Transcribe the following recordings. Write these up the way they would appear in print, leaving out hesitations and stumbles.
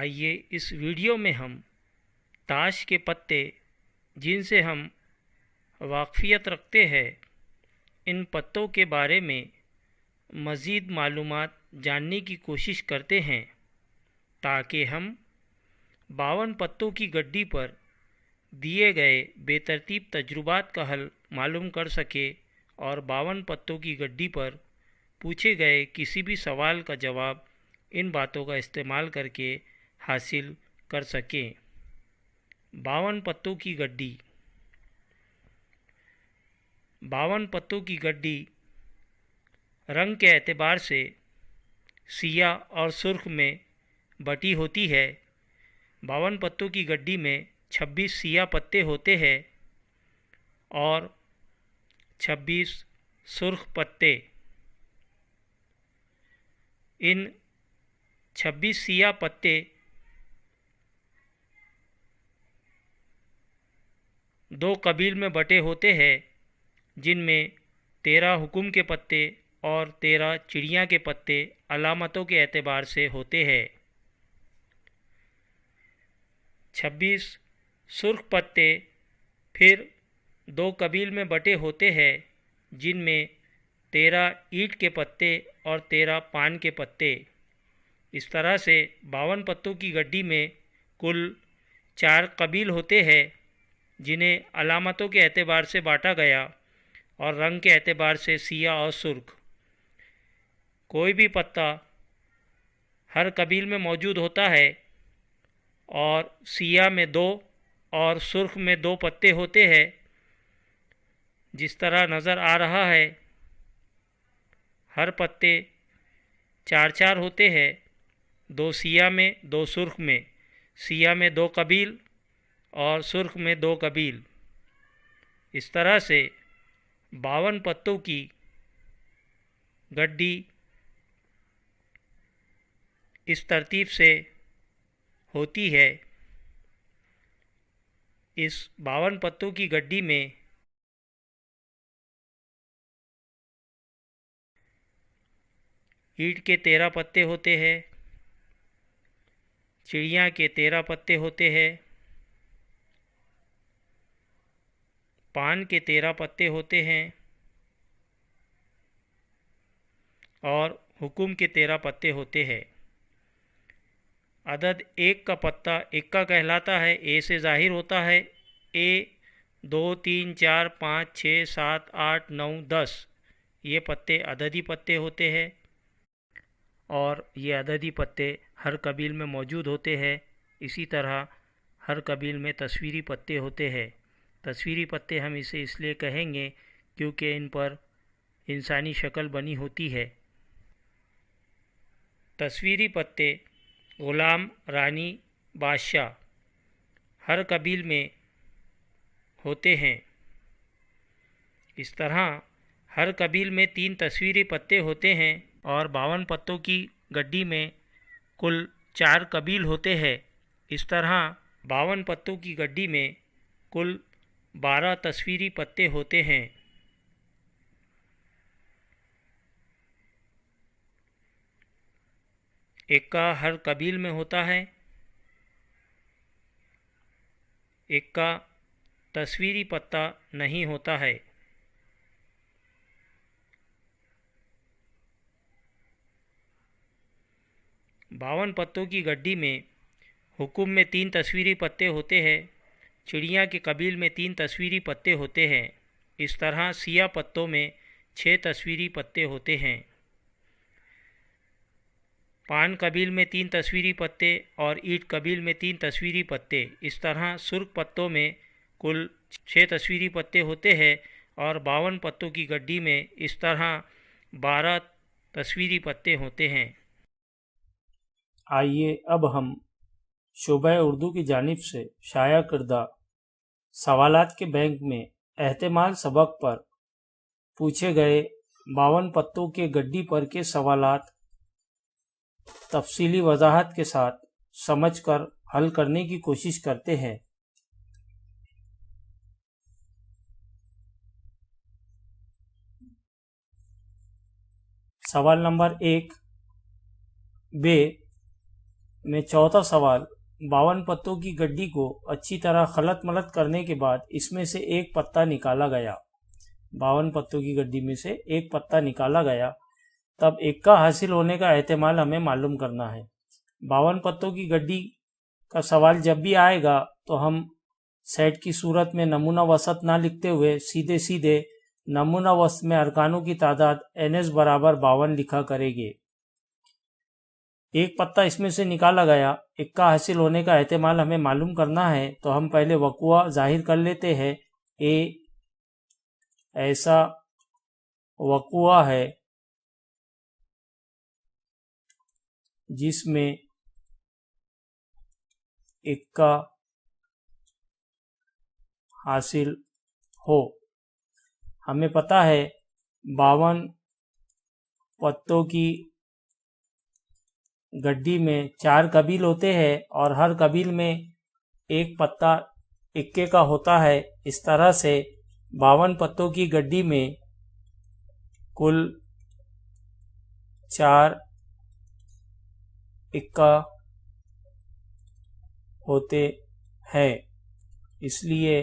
आइए इस वीडियो में हम ताश के पत्ते जिनसे हम वाक़फ़ियत रखते हैं, इन पत्तों के बारे में मज़ीद मालूमात जानने की कोशिश करते हैं ताकि हम 52 पत्तों की गड्डी पर दिए गए बेतरतीब तजुर्बात का हल मालूम कर सके और 52 पत्तों की गड्डी पर पूछे गए किसी भी सवाल का जवाब इन बातों का इस्तेमाल करके हासिल कर सकें। 52 पत्तों की गड्डी। 52 पत्तों की गड्डी रंग के एतबार से सियाह और सुर्ख में बटी होती है। 52 पत्तों की गड्डी में 26 सियाह पत्ते होते हैं और 26 सुर्ख पत्ते। इन 26 सियाह पत्ते दो कबील में बटे होते हैं, जिनमें 13 हुकुम के पत्ते और 13 चिड़िया के पत्ते अलामतों के एतबार से होते हैं। 26 सुर्ख पत्ते फिर दो कबील में बटे होते हैं, जिनमें 13 ईंट के पत्ते और 13 पान के पत्ते। इस तरह से 52 पत्तों की गड्डी में कुल 4 कबील होते हैं, जिन्हें अलामतों के एतबार से बांटा गया और रंग के एतबार से सियाह और सुर्ख। कोई भी पत्ता हर कबील में मौजूद होता है और सियाह में 2 और सुर्ख में 2 पत्ते होते हैं, जिस तरह नज़र आ रहा है। हर पत्ते 4-4 होते हैं, 2 सियाह में 2 सुर्ख में। सियाह में 2 कबील और सुर्ख में 2 कबील। इस तरह से 52 पत्तों की गड्डी इस तरतीब से होती है। इस 52 पत्तों की गड्डी में ईंट के 13 पत्ते होते हैं, चिड़िया के 13 पत्ते होते हैं, पान के 13 पत्ते होते हैं और हुकुम के 13 पत्ते होते हैं। अदद 1 का पत्ता इक्का कहलाता है। ए से ज़ाहिर होता है। ए 2 3 4 5 6 7 8 9 10 ये पत्ते अददी पत्ते होते हैं और ये अददी पत्ते हर कबील में मौजूद होते हैं। इसी तरह हर कबील में तस्वीरी पत्ते होते हैं। तस्वीरी पत्ते हम इसे इसलिए कहेंगे क्योंकि इन पर इंसानी शक्ल बनी होती है। तस्वीरी पत्ते ग़ुलाम, रानी, बादशाह हर कबील में होते हैं। इस तरह हर कबील में 3 तस्वीरी पत्ते होते हैं और 52 पत्तों की गड्डी में कुल 4 कबील होते हैं। इस तरह 52 पत्तों की गड्डी में कुल 12 तस्वीरी पत्ते होते हैं। इक्का हर कबील में होता है। इक्का तस्वीरी पत्ता नहीं होता है। बावन पत्तों की गड्डी में हुकुम में 3 तस्वीरी पत्ते होते हैं। चिड़िया के कबील में 3 तस्वीरी पत्ते होते हैं। इस तरह सियाह पत्तों में 6 तस्वीरी पत्ते होते हैं। पान कबील में 3 तस्वीरी पत्ते और ईंट कबील में 3 तस्वीरी पत्ते। इस तरह सुर्ख पत्तों में कुल 6 तस्वीरी पत्ते होते हैं और 52 पत्तों की गड्डी में इस तरह 12 तस्वीरी पत्ते होते हैं। आइए अब हम शोबा उर्दू की जानिब से शाया करदा सवालात के बैंक में एहतमाल सबक पर पूछे गए 52 पत्तों के गड्डी पर के सवालात तफसीली वजाहत के साथ समझकर हल करने की कोशिश करते हैं। सवाल नंबर 1 बे में चौथा सवाल, 52 पत्तों की गड्डी को अच्छी तरह खलत मलत करने के बाद इसमें से एक पत्ता निकाला गया। 52 पत्तों की गड्डी में से एक पत्ता निकाला गया, तब इक्का हासिल होने का एहतिमाल हमें मालूम करना है। 52 पत्तों की गड्डी का सवाल जब भी आएगा तो हम सेट की सूरत में नमूना वसत ना लिखते हुए सीधे सीधे नमूना वसत में अरकानों की तादाद NS बराबर 52 लिखा करेंगे। एक पत्ता इसमें से निकाला गया, इक्का हासिल होने का एहतिमाल हमें मालूम करना है, तो हम पहले वक़ुआ जाहिर कर लेते हैं। ए ऐसा वक़ुआ है जिसमें इक्का हासिल हो। हमें पता है 52 पत्तों की गड्डी में 4 कबील होते हैं और हर कबील में एक पत्ता इक्के का होता है। इस तरह से 52 पत्तों की गड्डी में कुल 4 इक्का होते हैं, इसलिए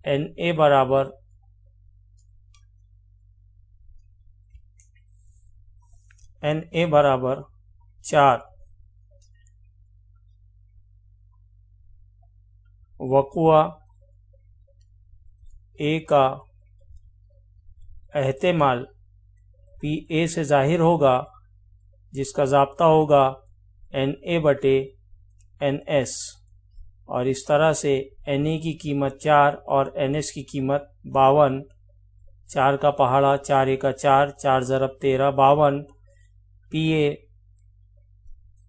NA बराबर 4। वक़ुआ ए का एहतिमाल PA से जाहिर होगा, जिसका ज़ाब्ता होगा NA बटे NS, और इस तरह से NA की कीमत 4 और NS की कीमत 52। 4 का पहाड़ा, 4 एका 4, 4 ज़रब 13, 52। PA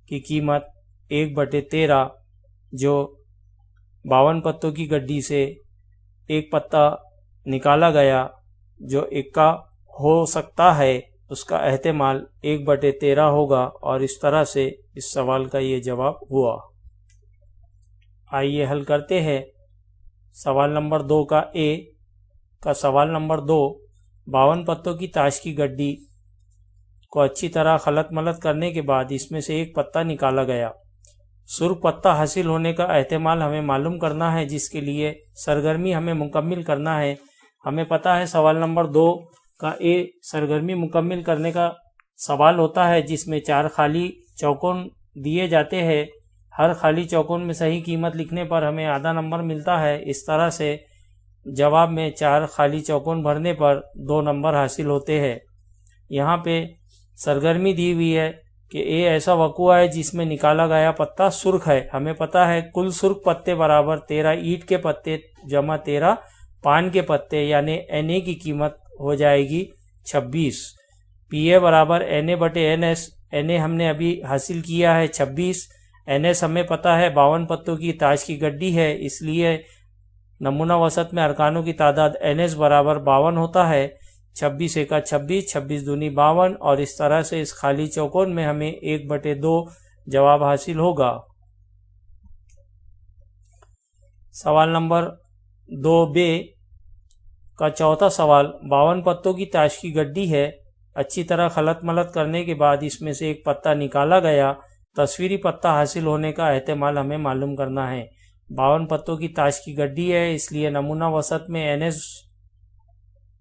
की कीमत 1 बटे 13, जो 52 पत्तों की गड्डी से एक पत्ता निकाला गया जो इक्का हो सकता है, उसका एहतिमाल 1 बटे 13 होगा, और इस तरह से इस सवाल का ये जवाब हुआ। आइए हल करते हैं। सवाल नंबर 2 का ए का सवाल नंबर 2, 52 पत्तों की ताश की गड्डी को अच्छी तरह खलत मलत करने के बाद इसमें से एक पत्ता निकाला गया। सुर्ख पत्ता हासिल होने का एहतिमाल हमें मालूम करना है, जिसके लिए सरगर्मी हमें मुकम्मिल करना है। हमें पता है सवाल नंबर 2 का ए सरगर्मी मुकम्मिल करने का सवाल होता है, जिसमें 4 खाली चौकोन दिए जाते हैं। हर खाली चौकोन में सही कीमत लिखने पर हमें आधा नंबर मिलता है। इस तरह से जवाब में 4 खाली चौकोन भरने पर 2 नंबर हासिल होते हैं। यहाँ पे सरगर्मी दी हुई है कि ए ऐसा वक़ुआ है जिसमें निकाला गया पत्ता सुर्ख है। हमें पता है कुल सुर्ख पत्ते बराबर 13 ईंट के पत्ते जमा 13 पान के पत्ते, यानी NA की कीमत हो जाएगी 26। PA बराबर NA बटे NS। NA हमने अभी हासिल किया है 26। NS हमें पता है 52 पत्तों की ताश की गड्डी है, इसलिए नमूना वसत में अरकानों की तादाद NS बराबर 52 होता है। 26 एका 26, 26 दूनी 52, और इस तरह से इस खाली चौकोन में हमें 1 बटे 2 जवाब हासिल होगा। सवाल नंबर 2B का चौथा सवाल, 52 पत्तों की ताश की गड्डी है, अच्छी तरह खलत मलत करने के बाद इसमें से एक पत्ता निकाला गया। तस्वीरी पत्ता हासिल होने का एहतिमाल हमें मालूम करना है। 52 पत्तों की ताश की गड्डी है, इसलिए नमूना वसत में NS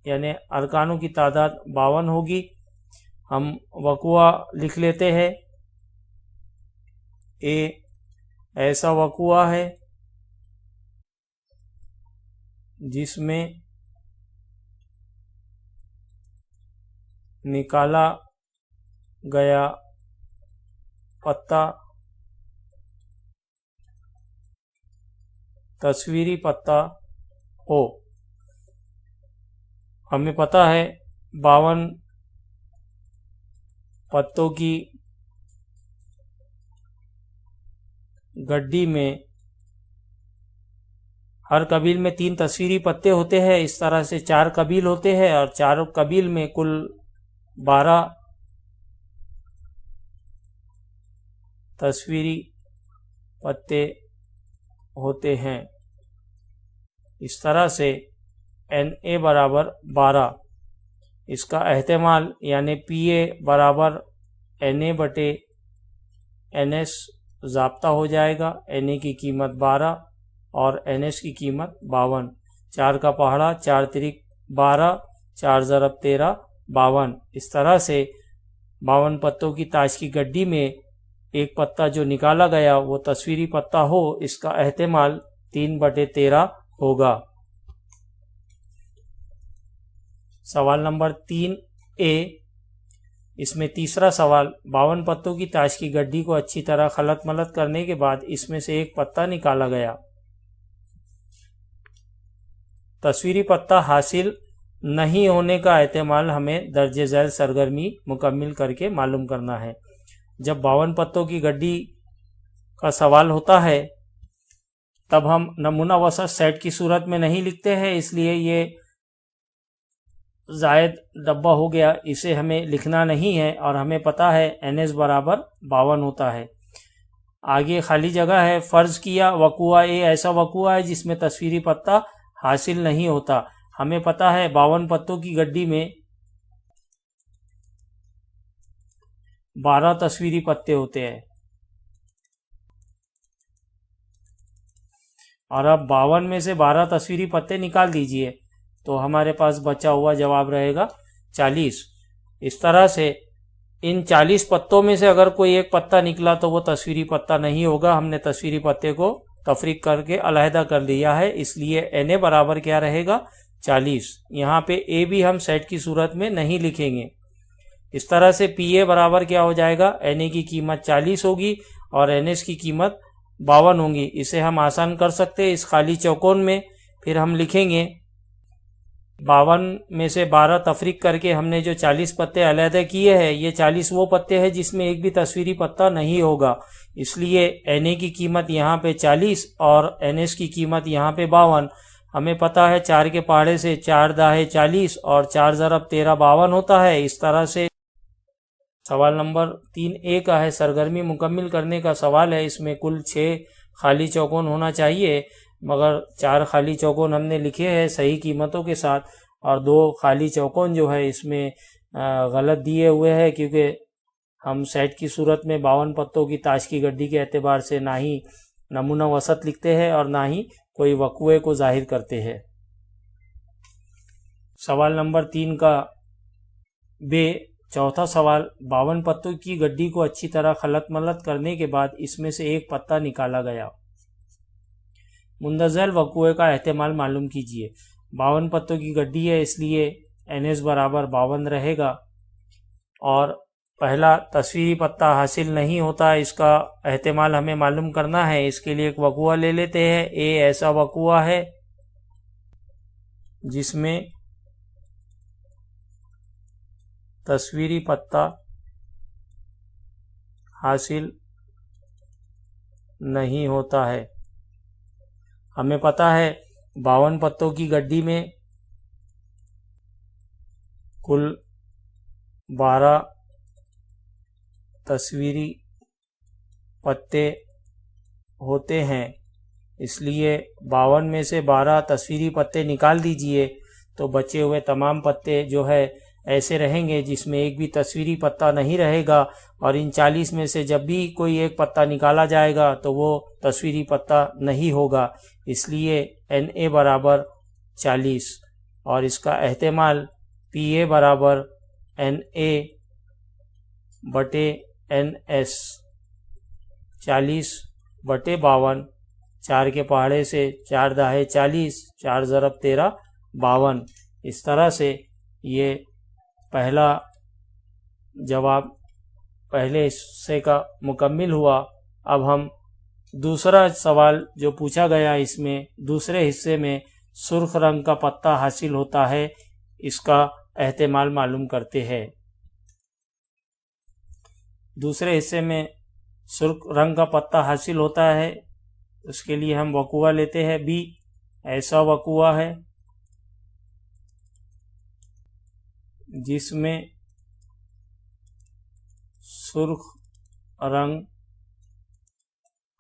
यानी अरकानों की तादाद 52 होगी। हम वक़ुआ लिख लेते हैं। ए ऐसा वक़ुआ है जिसमें निकाला गया पत्ता तस्वीरी पत्ता हो। हमें पता है 52 पत्तों की गड्डी में हर कबील में 3 तस्वीरी पत्ते होते हैं। इस तरह से 4 कबील होते हैं, और 4 कबील में कुल 12 तस्वीरी पत्ते होते हैं। इस तरह से NA बराबर 12। इसका एहतिमाल यानी PA बराबर NA बटे NS ज़ाब्ता हो जाएगा। Na की कीमत 12 और NS की कीमत 52। 4 का पहाड़ा, 4 तिरिक 12, 4 ज़रब 13, 52। इस तरह से 52 पत्तों की ताश की गड्डी में एक पत्ता जो निकाला गया वो तस्वीरी पत्ता हो, इसका एहतेमाल 3/13 होगा। सवाल नंबर 3A, इसमें तीसरा सवाल, 52 पत्तों की ताश की गड्डी को अच्छी तरह खलत मलत करने के बाद इसमें से एक पत्ता निकाला गया। तस्वीरी पत्ता हासिल नहीं होने का एहतेमाल हमें दर्जे झैल सरगर्मी मुकम्मिल करके मालूम करना है। जब 52 पत्तों की गड्डी का सवाल होता है तब हम नमूना वसत सेट की सूरत में नहीं लिखते हैं, इसलिए ये जायद डब्बा हो गया, इसे हमें लिखना नहीं है और हमें पता है NS बराबर 52 होता है। आगे खाली जगह है। फर्ज किया वकुआ ए ऐसा वकुआ है जिसमें तस्वीरी पत्ता हासिल नहीं होता। हमें पता है 52 पत्तों की गड्डी में 12 तस्वीरी पत्ते होते हैं और अब 52 में से 12 तस्वीरी पत्ते निकाल दीजिए तो हमारे पास बचा हुआ जवाब रहेगा 40। इस तरह से इन 40 पत्तों में से अगर कोई एक पत्ता निकला तो वो तस्वीरी पत्ता नहीं होगा। हमने तस्वीरी पत्ते को तफरीक करके अलहदा कर दिया है, इसलिए Na बराबर क्या रहेगा 40। यहाँ पे A भी हम सेट की सूरत में नहीं लिखेंगे। इस तरह से PA बराबर क्या हो जाएगा, Na की कीमत 40 होगी और NS की कीमत 52 होंगी। इसे हम आसान कर सकते हैं इस खाली चौकोन में। फिर हम लिखेंगे 52 में से 12 तफरीक करके हमने जो 40 पत्ते अलहदा किए हैं, ये 40 वो पत्ते हैं जिसमें एक भी तस्वीरी पत्ता नहीं होगा, इसलिए Na की कीमत यहाँ पे 40 और NS की कीमत यहाँ पे 52। हमें पता है 4 के पहाड़े से 4 दाहे 40 और 4 ज़रब 13 52 होता है। इस तरह से सवाल नंबर 3A का है, सरगर्मी मुकम्मिल करने का सवाल है। इसमें कुल 6 खाली चौकोन होना चाहिए, मगर 4 खाली चौकोन हमने लिखे हैं सही कीमतों के साथ और 2 खाली चौकोन जो है इसमें गलत दिए हुए हैं, क्योंकि हम सेट की सूरत में 52 पत्तों की ताश की गड्डी के एतबार से ना ही नमूना वसत लिखते हैं और ना ही कोई वकुए को जाहिर करते हैं। सवाल नंबर 3 का बे, चौथा सवाल, 52 पत्तों की गड्डी को अच्छी तरह खलत मलत करने के बाद इसमें से एक पत्ता निकाला गया। मुंदजल वकुए का एहतेमाल मालूम कीजिए। 52 पत्तों की गड्डी है, इसलिए NS बराबर 52 रहेगा और पहला तस्वीरी पत्ता हासिल नहीं होता, इसका एहतेमाल हमें मालूम करना है। इसके लिए एक वकुआ ले लेते हैं। A ऐसा वकुआ है जिसमें तस्वीरी पत्ता हासिल नहीं होता है। हमें पता है 52 पत्तों की गड्डी में कुल 12 तस्वीरी पत्ते होते हैं, इसलिए 52 में से 12 तस्वीरी पत्ते निकाल दीजिए तो बचे हुए तमाम पत्ते जो है ऐसे रहेंगे जिसमें एक भी तस्वीरी पत्ता नहीं रहेगा और इन 40 में से जब भी कोई एक पत्ता निकाला जाएगा तो वो तस्वीरी पत्ता नहीं होगा, इसलिए Na बराबर 40 और इसका एहतेमाल PA बराबर Na बटे NS 40/52। 4 के पहाड़े से 4 दाहे 40, 4 ज़रब 13 52। इस तरह से ये पहला जवाब पहले हिस्से का मुकम्मिल हुआ। अब हम दूसरा सवाल जो पूछा गया, इसमें दूसरे हिस्से में सुर्ख रंग का पत्ता हासिल होता है, इसका एहतेमाल मालूम करते हैं। दूसरे हिस्से में सुर्ख रंग का पत्ता हासिल होता है, उसके लिए हम वकुआ लेते हैं। B ऐसा वकुआ है जिसमें सुर्ख रंग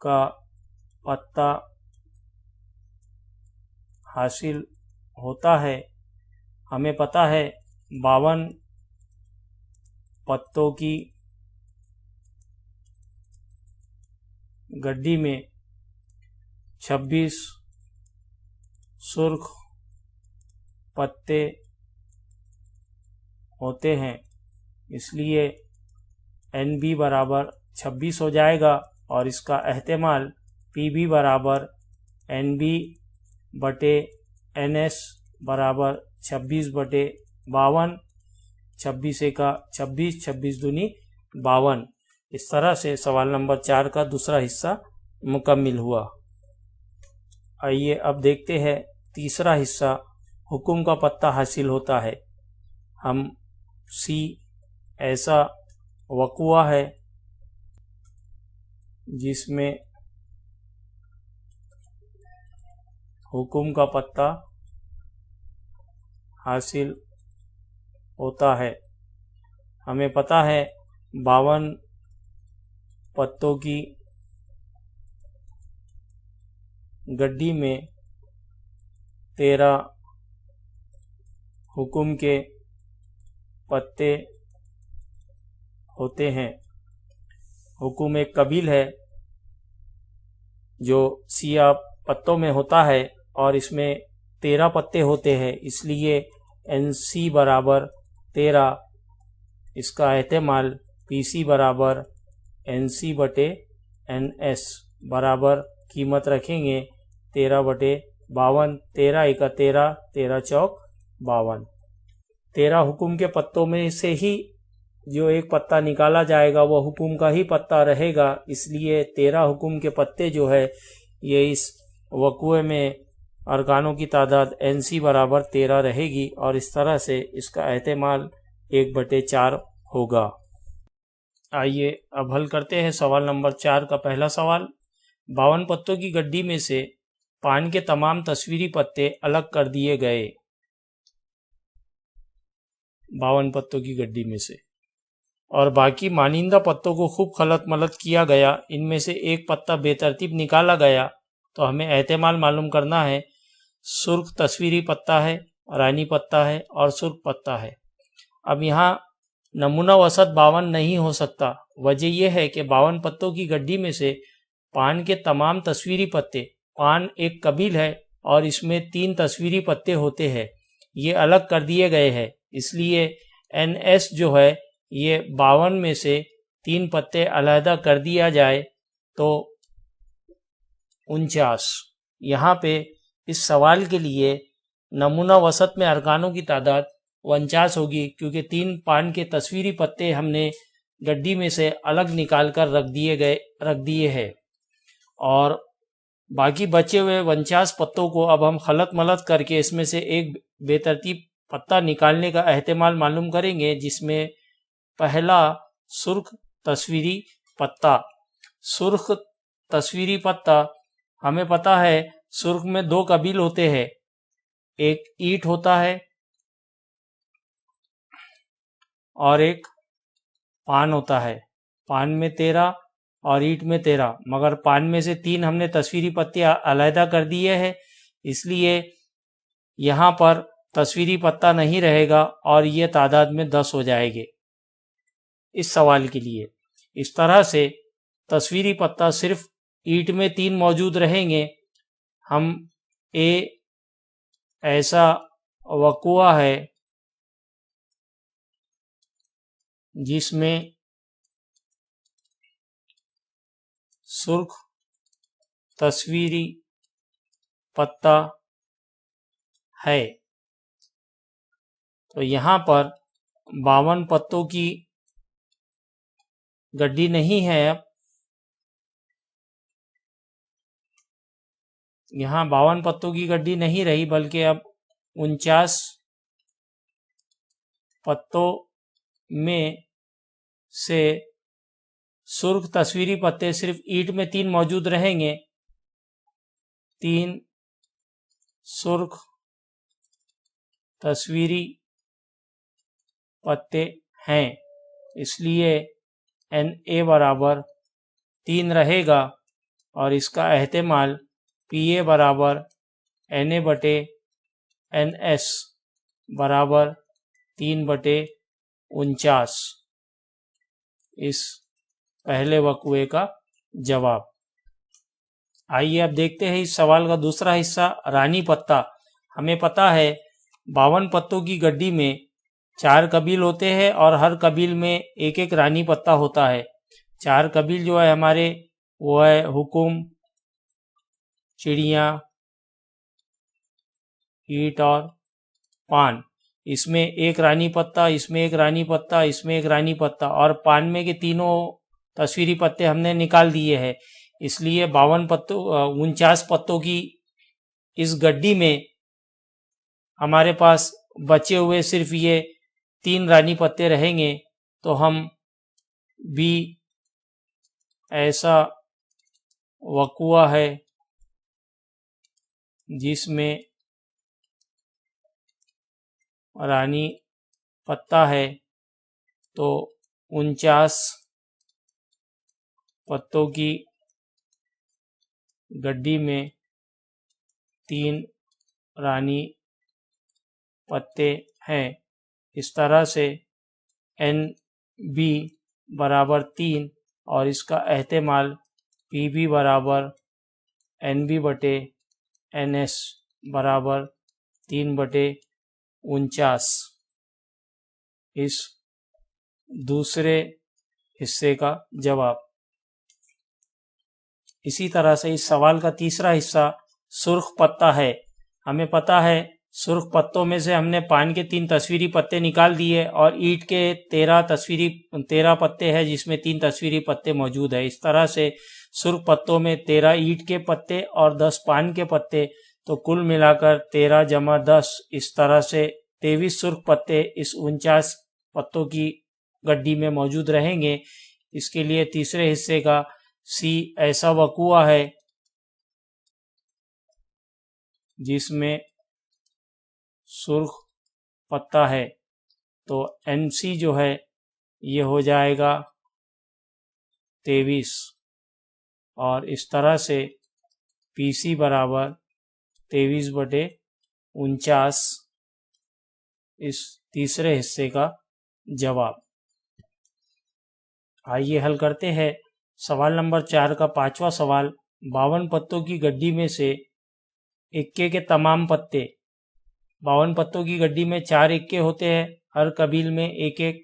का पत्ता हासिल होता है। हमें पता है 52 पत्तों की गड्डी में 26 सुर्ख पत्ते होते हैं, इसलिए NB बराबर 26 हो जाएगा और इसका एहतेमाल PB बराबर NB बटे NS बराबर 26 बटे 52, 26 एका 26, 26 दूनी 52। इस तरह से सवाल नंबर 4 का दूसरा हिस्सा मुकम्मिल हुआ। आइए अब देखते हैं तीसरा हिस्सा, हुक्म का पत्ता हासिल होता है। हम C ऐसा वक़ुआ है जिसमें हुक्म का पत्ता हासिल होता है। हमें पता है 52 पत्तों की गड्डी में 13 हुक्म के पत्ते होते हैं। हुक्म एक कबील है जो सिया पत्तों में होता है और इसमें 13 पत्ते होते हैं, इसलिए NC बराबर 13, इसका एहतेमाल PC बराबर NC बटे NS बराबर कीमत रखेंगे 13 बटे 52, 13 एका 13, 13 चौक 52। 13 हुक्म के पत्तों में से ही जो एक पत्ता निकाला जाएगा वह हुक्म का ही पत्ता रहेगा, इसलिए 13 हुक्म के पत्ते जो है ये इस वक़ुए में अरकानों की तादाद NC बराबर 13 रहेगी और इस तरह से इसका एहतेमाल 1/4 होगा। आइए अब हल करते हैं सवाल नंबर 4 का पहला सवाल। 52 पत्तों की गड्डी में से पान के तमाम तस्वीरी पत्ते अलग कर दिए गए। 52 पत्तों की गड्डी में से और बाकी मानिंदा पत्तों को खूब खलत मलत किया गया। इनमें से एक पत्ता बेतरतीब निकाला गया, तो हमें एहतेमाल मालूम करना है। सुर्ख तस्वीरी पत्ता है, रानी पत्ता है और सुर्ख पत्ता है। अब यहाँ नमूना वसत 52 नहीं हो सकता। वजह यह है कि 52 पत्तों की गड्डी में से पान के तमाम तस्वीरी पत्ते, पान एक कबील है और इसमें 3 तस्वीरी पत्ते होते हैं, ये अलग कर दिए गए हैं, इसलिए NS जो है ये 52 में से 3 पत्ते अलहदा कर दिया जाए तो 49। यहाँ पे इस सवाल के लिए नमूना वसत में अरकानों की तादाद 49 होगी, क्योंकि 3 पान के तस्वीरी पत्ते हमने गड्डी में से अलग निकाल कर रख दिए हैं और बाकी बचे हुए 49 पत्तों को अब हम खलत मलत करके इसमें से एक बेतरतीब पत्ता निकालने का एहतेमाल मालूम करेंगे, जिसमें पहला सुर्ख तस्वीरी पत्ता। सुर्ख तस्वीरी पत्ता हमें पता है सुर्ख में 2 कबील होते हैं, एक ईंट होता है और एक पान होता है। पान में 13 और ईंट में 13, मगर पान में से 3 हमने तस्वीरी पत्ते अलहदा कर दिए हैं, इसलिए यहाँ पर तस्वीरी पत्ता नहीं रहेगा और ये तादाद में 10 हो जाएंगे इस सवाल के लिए। इस तरह से तस्वीरी पत्ता सिर्फ ईंट में 3 मौजूद रहेंगे। हम ए ऐसा वक़ुआ है जिसमें सुर्ख तस्वीरी पत्ता है, तो यहाँ पर 52 पत्तों की गड्डी नहीं है। अब यहाँ 52 पत्तों की गड्डी नहीं रही, बल्कि अब 49 पत्तों में से सुर्ख तस्वीरी पत्ते सिर्फ ईंट में 3 मौजूद रहेंगे। 3 सुर्ख तस्वीरी पत्ते हैं, इसलिए NA बराबर 3 रहेगा और इसका एहतेमाल PA बराबर NA बटे NS बराबर 3/49 इस पहले वक़ुए का जवाब। आइए अब देखते हैं इस सवाल का दूसरा हिस्सा, रानी पत्ता। हमें पता है 52 पत्तों की गड्डी में 4 कबील होते हैं और हर कबील में एक एक रानी पत्ता होता है। 4 कबील जो है हमारे, वो है हुकुम, चिड़िया, ईंट और पान। इसमें एक रानी पत्ता, इसमें एक रानी पत्ता, इसमें एक रानी पत्ता, और पान में के तीनों तस्वीरी पत्ते हमने निकाल दिए हैं। इसलिए 49 पत्तों की इस गड्डी में हमारे पास बचे हुए सिर्फ ये 3 रानी पत्ते रहेंगे। तो हम भी ऐसा वकुआ है जिसमें रानी पत्ता है, तो 49 पत्तों की गड्डी में 3 रानी पत्ते हैं। इस तरह से एन बी बराबर 3 और इसका एहतेमाल पी बी बराबर एन बी बटे एन एस बराबर 3/49 इस दूसरे हिस्से का जवाब। इसी तरह से इस सवाल का तीसरा हिस्सा सुर्ख पत्ता है। हमें पता है सुर्ख पत्तों में से हमने पान के 3 तस्वीरी पत्ते निकाल दिए और ईंट के 13 पत्ते हैं जिसमें 3 तस्वीरी पत्ते मौजूद है। इस तरह से सुर्ख पत्तों में 13 ईंट के पत्ते और 10 पान के पत्ते, तो कुल मिलाकर 13 जमा 10, इस तरह से 23 सुर्ख पत्ते इस 49 पत्तों की गड्डी में मौजूद रहेंगे। इसके लिए तीसरे हिस्से का सी ऐसा वकुआ है जिसमें सुर्ख पत्ता है, तो एनसी जो है ये हो जाएगा 23 और इस तरह से पीसी बराबर 23/49 इस तीसरे हिस्से का जवाब। आइए हल करते हैं सवाल नंबर 4 का 5वां सवाल। 52 पत्तों की गड्डी में से इक्के के तमाम पत्ते, 52 पत्तों की गड्डी में 4 इक्के होते हैं, हर कबील में एक एक,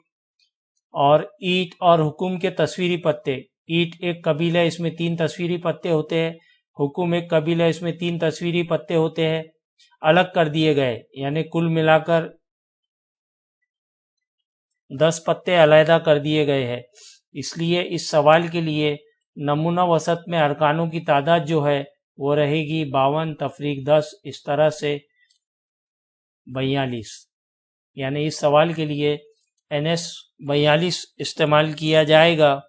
और ईंट और हुकुम के तस्वीरी पत्ते। ईंट एक कबील है, इसमें 3 तस्वीरी पत्ते होते हैं। हुकुम एक कबील है, इसमें 3 तस्वीरी पत्ते होते हैं। अलग कर दिए गए, यानी कुल मिलाकर 10 पत्ते अलहदा कर दिए गए हैं। इसलिए इस सवाल के लिए नमूना वसत में अरकानों की तादाद जो है वो रहेगी 52 तफरीक 10, इस तरह से 42। यानी इस सवाल के लिए NS 42 इस्तेमाल किया जाएगा।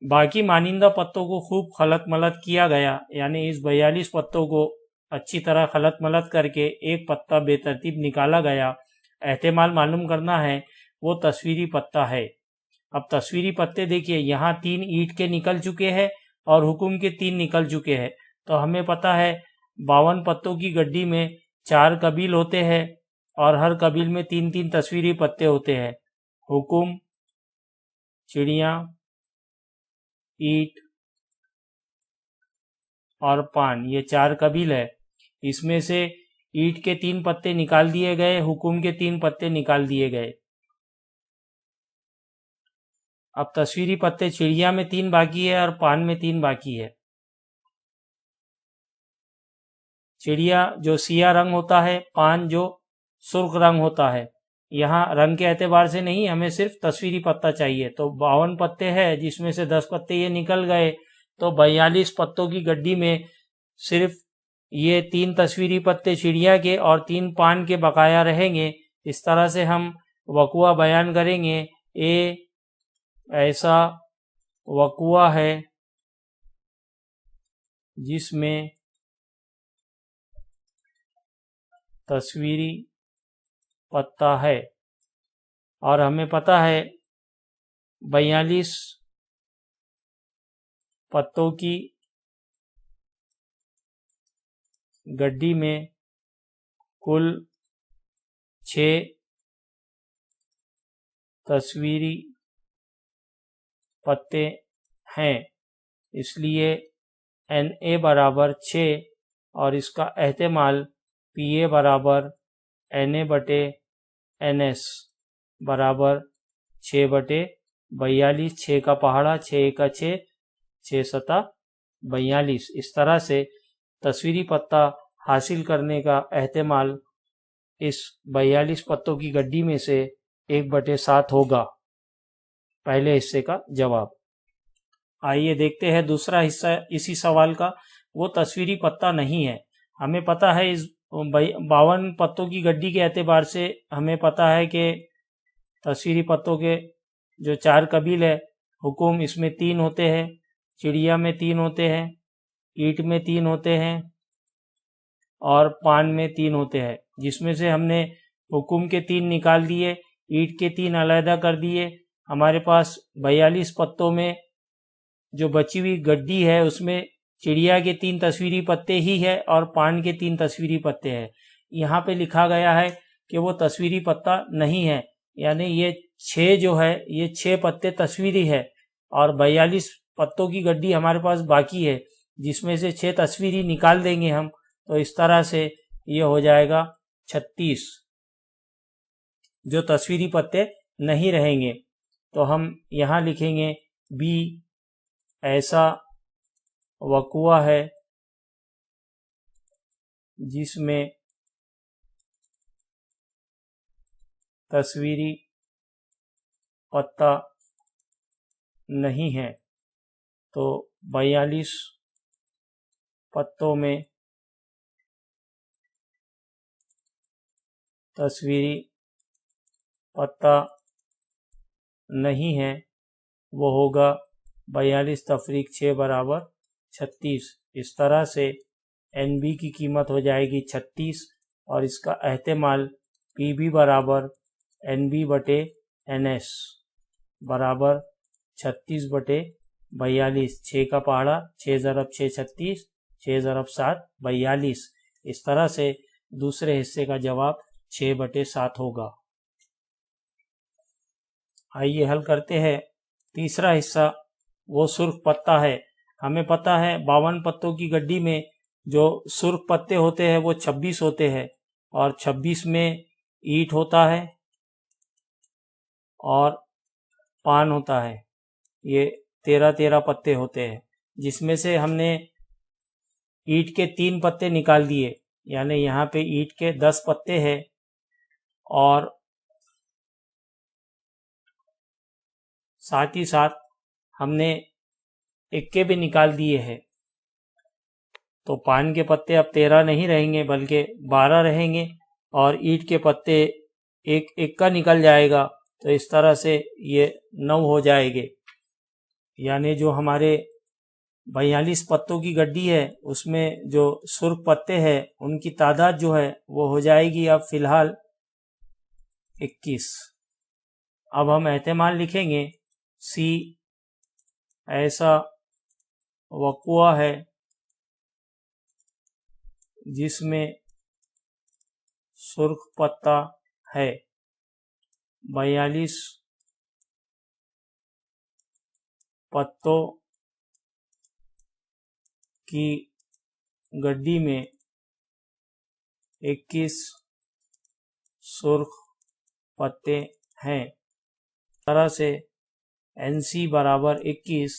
बाकी मानिंदा पत्तों को खूब खलत मलत किया गया, यानी इस 42 पत्तों को अच्छी तरह खलत मलत करके एक पत्ता बेतरतीब निकाला गया। एहतेमाल मालूम करना है, वो तस्वीरी पत्ता है। अब तस्वीरी पत्ते देखिए, यहाँ 3 ईंट के निकल चुके हैं और हुकुम के 3 निकल चुके हैं। तो हमें पता है 52 पत्तों की गड्डी में 4 कबील होते हैं और हर कबील में 3-3 तस्वीरी पत्ते होते हैं। हुकुम, चिड़िया, ईंट और पान, ये 4 कबील है। इसमें से ईंट के 3 पत्ते निकाल दिए गए, हुकुम के 3 पत्ते निकाल दिए गए। अब तस्वीरी पत्ते चिड़िया में 3 बाकी है और पान में 3 बाकी है। चिड़िया जो सिया रंग होता है, पान जो सुर्ख रंग होता है। यहाँ रंग के एतबार से नहीं, हमें सिर्फ तस्वीरी पत्ता चाहिए। तो 52 पत्ते हैं जिसमें से 10 पत्ते ये निकल गए, तो 42 पत्तों की गड्डी में सिर्फ ये 3 तस्वीरी पत्ते चिड़िया के और 3 पान के बकाया रहेंगे। इस तरह से हम वकुआ बयान करेंगे। ए ऐसा वकुआ है जिसमें तस्वीरी पत्ता है, और हमें पता है 42 पत्तों की गड्डी में कुल 6 तस्वीरी पत्ते हैं। इसलिए NA बराबर 6 और इसका एहतेमाल PA बराबर NA बटे NS बराबर 6/42। 6 का पहाड़ा 6 का 6, 6 सता 42। इस तरह से तस्वीरी पत्ता हासिल करने का एहतेमाल इस 42 पत्तों की गड्डी में से 1/7 होगा। पहले हिस्से का जवाब। आइए देखते हैं दूसरा हिस्सा इसी सवाल का। वो तस्वीरी पत्ता नहीं है। हमें पता है इस 52 पत्तों की गड्डी के एतबार से हमें पता है कि तस्वीरी पत्तों के जो 4 कबील है, हुकुम इसमें 3 होते हैं, चिड़िया में 3 होते हैं, ईंट में 3 होते हैं और पान में 3 होते हैं। जिसमें से हमने हुकुम के 3 निकाल दिए, ईंट के 3 अलहदा कर दिए। हमारे पास 42 पत्तों में जो बची हुई गड्डी है उसमें चिड़िया के 3 तस्वीरी पत्ते ही है और पान के 3 तस्वीरी पत्ते हैं। यहाँ पे लिखा गया है कि वो तस्वीरी पत्ता नहीं है, यानी ये 6 जो है ये 6 पत्ते तस्वीरी है और 42 पत्तों की गड्डी हमारे पास बाकी है, जिसमें से 6 तस्वीरी निकाल देंगे हम, तो इस तरह से ये हो जाएगा 36 जो तस्वीरी पत्ते नहीं रहेंगे। तो हम यहाँ लिखेंगे B, ऐसा वकुआ है जिसमें तस्वीरी पत्ता नहीं है। तो 42 पत्तों में तस्वीरी पत्ता नहीं है, वो होगा 42 तफरीक 6 बराबर 36। इस तरह से NB की कीमत हो जाएगी 36 और इसका एहतेमाल PB बराबर NB बटे NS बराबर 36/42। 6 का पहाड़ा 6 ज़रब 6 36, 6 ज़रब 7 42। इस तरह से दूसरे हिस्से का जवाब 6/7 होगा। आइए हल करते हैं तीसरा हिस्सा। वो सुर्ख पत्ता है। हमें पता है 52 पत्तों की गड्डी में जो सुर्ख पत्ते होते हैं वो 26 होते हैं और 26 में ईंट होता है और पान होता है। ये 13 पत्ते होते हैं, जिसमें से हमने ईंट के 3 पत्ते निकाल दिए, यानी यहाँ पे ईंट के 10 पत्ते हैं और साथ ही साथ हमने इक्के भी निकाल दिए हैं। तो पान के पत्ते अब 13 नहीं रहेंगे बल्कि 12 रहेंगे और ईंट के पत्ते एक इक्का निकल जाएगा, तो इस तरह से ये 9 हो जाएंगे। यानी जो हमारे 42 पत्तों की गड्डी है उसमें जो सुर्ख पत्ते हैं उनकी तादाद जो है वो हो जाएगी अब फिलहाल 21। अब हम एहतेमाल लिखेंगे C, ऐसा वकुआ है जिसमें सुर्ख पत्ता है। 42 पत्तों की गड्डी में 21 सुर्ख पत्ते हैं। इस तरह से NC बराबर 21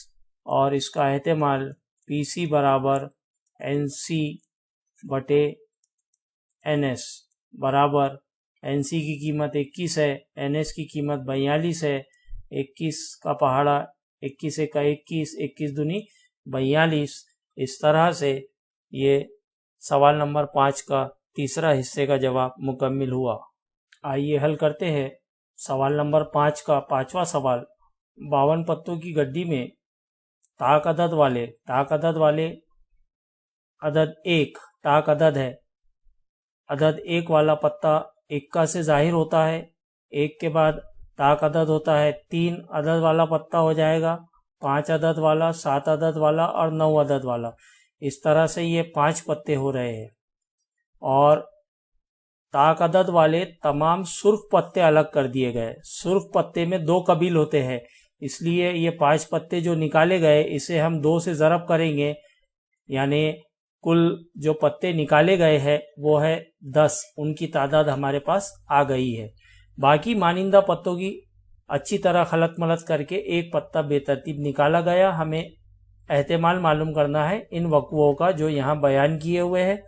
और इसका एहतेमाल PC बराबर NC बटे NS बराबर NC की कीमत 21 है, NS की कीमत 42 है। 21 का पहाड़ा 21 का 21, 21 दूनी 42। इस तरह से ये सवाल नंबर 5 का तीसरा हिस्से का जवाब मुकम्मिल हुआ। आइए हल करते हैं सवाल नंबर 5 का 5वां सवाल। 52 पत्तों की गड्डी में ताक अदद वाले अदद 1 ताक अदद है। अदद 1 वाला पत्ता इक्का से जाहिर होता है। 1 के बाद ताक अदद होता है 3 अदद वाला पत्ता हो जाएगा, 5 अदद वाला, 7 अदद वाला और 9 अदद वाला। इस तरह से ये 5 पत्ते हो रहे हैं और ताक अदद वाले तमाम सुर्ख पत्ते अलग कर दिए गए। सुर्ख पत्ते में 2 कबील होते हैं, इसलिए ये 5 पत्ते जो निकाले गए इसे हम 2 से ज़रब करेंगे यानी कुल जो पत्ते निकाले गए हैं वो है 10, उनकी तादाद हमारे पास आ गई है। बाकी मानिंदा पत्तों की अच्छी तरह खलत मलत करके एक पत्ता बेतरतीब निकाला गया। हमें एहतेमाल मालूम करना है इन वक़ुओं का जो यहाँ बयान किए हुए हैं।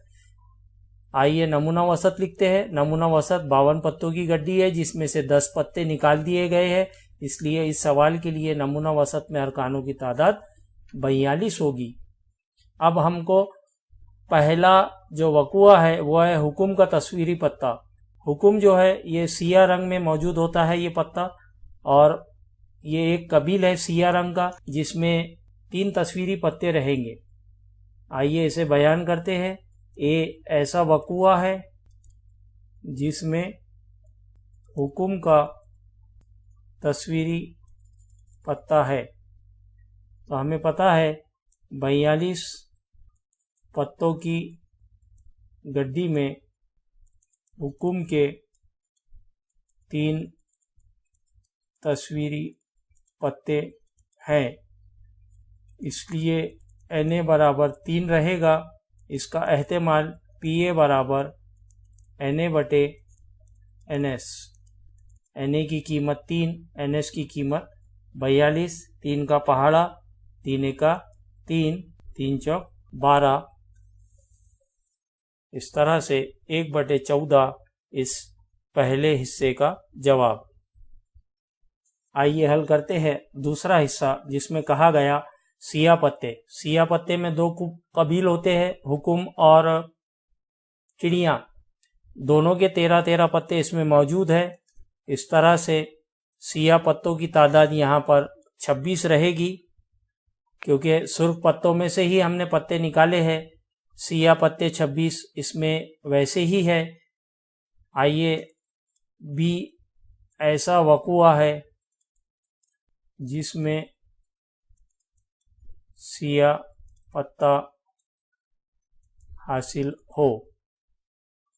आइए नमूना वसत लिखते हैं। नमूना वसत 52 पत्तों की गड्डी है जिसमें से 10 पत्ते निकाल दिए गए हैं, इसलिए इस सवाल के लिए नमूना वसत में अरकानों की तादाद 42 होगी। अब हमको पहला जो वक़ुआ है वो है हुकुम का तस्वीरी पत्ता। हुकुम जो है ये सिया रंग में मौजूद होता है ये पत्ता, और ये एक कबील है सिया रंग का जिसमें 3 तस्वीरी पत्ते रहेंगे। आइए इसे बयान करते हैं। ये ऐसा वक़ुआ है जिसमें हुकुम का तस्वीरी पत्ता है। तो हमें पता है 42 पत्तों की गड्डी में हुकुम के 3 तस्वीरी पत्ते हैं, इसलिए NA बराबर 3 रहेगा। इसका एहतेमाल PA बराबर NA/NS। NA की कीमत 3, NS की कीमत 42, 3 का पहाड़ा, 3 एका 3, 3 चौक 12। इस तरह से 1/14 इस पहले हिस्से का जवाब। आइए हल करते हैं दूसरा हिस्सा जिसमें कहा गया सिया पत्ते। सिया पत्ते में 2 कबील होते हैं, हुकुम और चिड़िया। दोनों के 13-13 पत्ते इसमें मौजूद है। इस तरह से सिया पत्तों की तादाद यहाँ पर 26 रहेगी, क्योंकि सुर्ख पत्तों में से ही हमने पत्ते निकाले हैं। सिया पत्ते 26 इसमें वैसे ही है। आइए बी ऐसा वक़ुआ है जिसमें सिया पत्ता हासिल हो।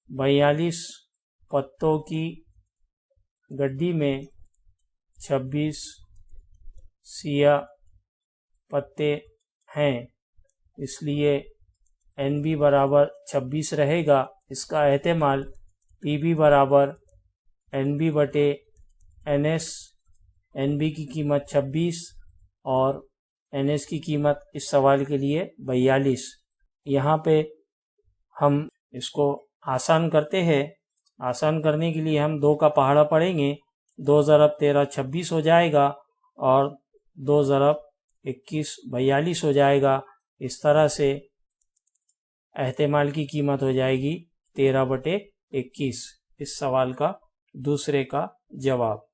42 पत्तों की गड्डी में 26 सिया पत्ते हैं, इसलिए NB बराबर 26 रहेगा। इसका एहतेमाल PB बराबर NB/NS। NB की कीमत 26 और NS की कीमत इस सवाल के लिए 42। यहाँ पे हम इसको आसान करते हैं। आसान करने के लिए हम 2 का पहाड़ा पढ़ेंगे। 2 ज़रब 13 26 हो जाएगा और 2 ज़रब 21 42 हो जाएगा। इस तरह से एहतेमाल की कीमत हो जाएगी 13/21। इस सवाल का दूसरे का जवाब।